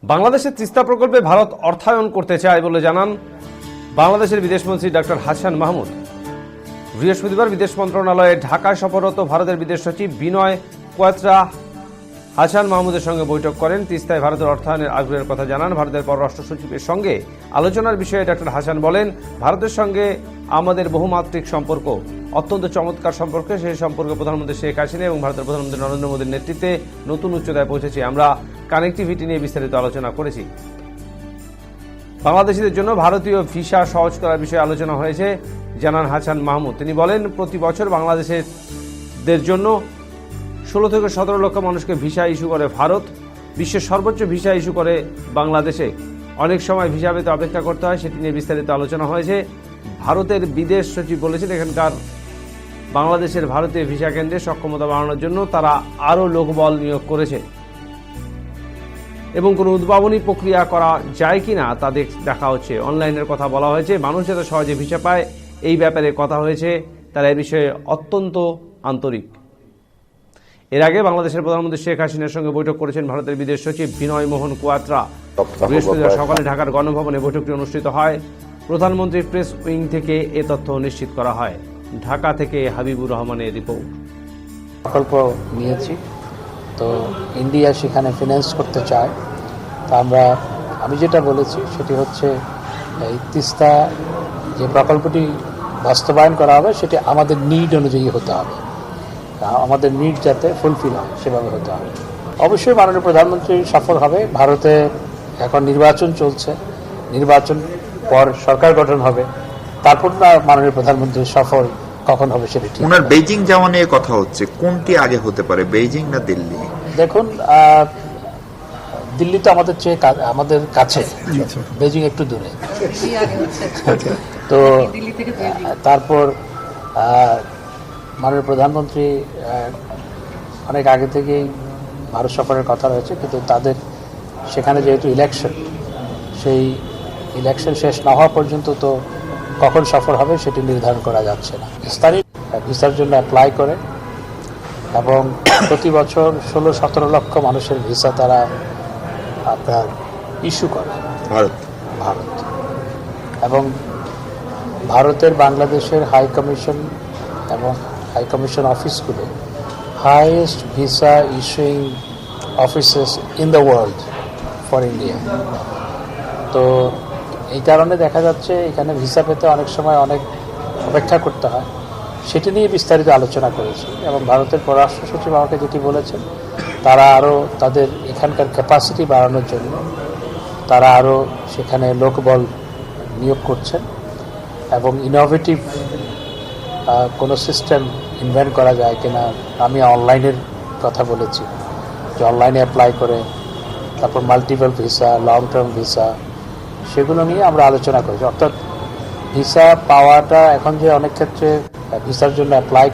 বাংলাদেশের তিস্তা প্রকল্পে ভারত অর্থায়ন করতে চায় বলে জানান বাংলাদেশের বিদেশমন্ত্রী ডক্টর হাসান মাহমুদ। বৃহস্পতিবার বিদেশ মন্ত্রণালয়ে ঢাকায় সফররত ভারতের বিদেশ সচিব বিনয় কোয়াত্রা হাসান মাহমুদের সঙ্গে বৈঠক করেন। তিস্তায় ভারতের অর্থায়নের আগ্রহের কথা জানান। ভারতের পররাষ্ট্র সচিবের সঙ্গে আলোচনার বিষয়ে ডক্টর হাসান বলেন, ভারতের সঙ্গে আমাদের বহুমাত্রিক সম্পর্ক অত্যন্ত চমৎকার সম্পর্ক। সেই সম্পর্কে প্রধানমন্ত্রী শেখ হাসিনা এবং ভারতের প্রধানমন্ত্রী নরেন্দ্র মোদীর নেতৃত্বে নতুন উচ্চতায় পৌঁছেছি। আমরা কানেক্টিভিটি নিয়ে বিস্তারিত আলোচনা করেছি। বাংলাদেশিদের জন্য ভারতীয় ভিসা সহজ করার বিষয়ে আলোচনা হয়েছে জানান হাসান মাহমুদ। তিনি বলেন, প্রতি বছর বাংলাদেশের জন্য 16 থেকে 17 লক্ষ মানুষকে ভিসা ইস্যু করে ভারত। বিশ্বের সর্বোচ্চ ভিসা ইস্যু করে বাংলাদেশে। অনেক সময় ভিসা পেতে অপেক্ষা করতে হয়, সেটি নিয়ে বিস্তারিত আলোচনা হয়েছে। ভারতের বিদেশ সচিব বলেছেন, এখানকার বাংলাদেশের ভারতীয় ভিসা কেন্দ্রে সক্ষমতা বাড়ানোর জন্য তারা আরও লোকবল নিয়োগ করেছে এবং কোনো উদ্ভাবনী প্রক্রিয়া করা যায় কিনা তা দেখা হচ্ছে। অনলাইনের কথা বলা হয়েছে, মানুষ যাতে সহজে ভিসা পায় এই ব্যাপারে কথা হয়েছে। তারা এ বিষয়ে অত্যন্ত আন্তরিক। এর আগে বাংলাদেশের প্রধানমন্ত্রী শেখ হাসিনার সঙ্গে বৈঠক করেছেন ভারতের বিদেশ সচিব বিনয় মোহন কোয়াত্রা। বৃহস্পতিবার সকালে ঢাকার গণভবনে বৈঠকটি অনুষ্ঠিত হয়। প্রধানমন্ত্রীর প্রেস উইং থেকে এ তথ্য নিশ্চিত করা হয়। ঢাকা থেকে হাবিবুর রহমানের রিপোর্ট। প্রকল্প নিয়েছি, তো ইন্ডিয়া সেখানে ফিন্যান্স করতে চায়। তা আমি যেটা বলেছি সেটি হচ্ছে, এই তিস্তা যে প্রকল্পটি বাস্তবায়ন করা হবে সেটি আমাদের নিড অনুযায়ী হতে হবে, আমাদের নিড যাতে ফুলফিল হয় সেভাবে হতে হবে। অবশ্যই মাননীয় প্রধানমন্ত্রী সফর হবে। ভারতে এখন নির্বাচন চলছে, নির্বাচন পর সরকার গঠন হবে, তারপর মাননীয় প্রধানমন্ত্রীর সফর কখন হবে সেটি ঠিক। ওনার বেইজিং যাওয়া নিয়ে কথা হচ্ছে, কোনটি আগে হতে পারে, বেইজিং না দিল্লি? দেখুন, দিল্লি তো আমাদের চেয়ে আমাদের কাছে, বেজিং একটু দূরে। তো তারপর মাননীয় প্রধানমন্ত্রী অনেক আগে থেকেই ভারত সফরের কথা রয়েছে, কিন্তু তাদের সেখানে যেহেতু ইলেকশন, সেই ইলেকশন শেষ না হওয়া পর্যন্ত তো কখন সফর হবে সেটি নির্ধারণ করা যাচ্ছে না। স্থানীয় ভিসার জন্য অ্যাপ্লাই করে এবং প্রতি বছর 16-17 লক্ষ মানুষের ভিসা তারা আপনার ইস্যু করে ভারত। এবং ভারতের বাংলাদেশের হাই কমিশন এবং হাই কমিশন অফিসগুলো highest visa issuing offices in the world for India. তো এই কারণে দেখা যাচ্ছে এখানে ভিসা পেতে অনেক সময় অনেক অপেক্ষা করতে হয়। সেটি নিয়ে বিস্তারিত আলোচনা করেছি এবং ভারতের পররাষ্ট্র সচিব আমাকে যেটি বলেছেন, তারা আরও তাদের এখানকার ক্যাপাসিটি বাড়ানোর জন্য তারা আরও সেখানে লোকবল নিয়োগ করছেন এবং ইনোভেটিভ কোনো সিস্টেম ইনভেন্ট করা যায় কিনা। আমি অনলাইনের কথা বলেছি, যে অনলাইনে অ্যাপ্লাই করে তারপর multiple visa, long term visa, সেগুলো নিয়ে আমরা আলোচনা করেছি। অর্থাৎ ভিসা পাওয়াটা এখন যে অনেক ক্ষেত্রে ভিসার জন্য অ্যাপ্লাই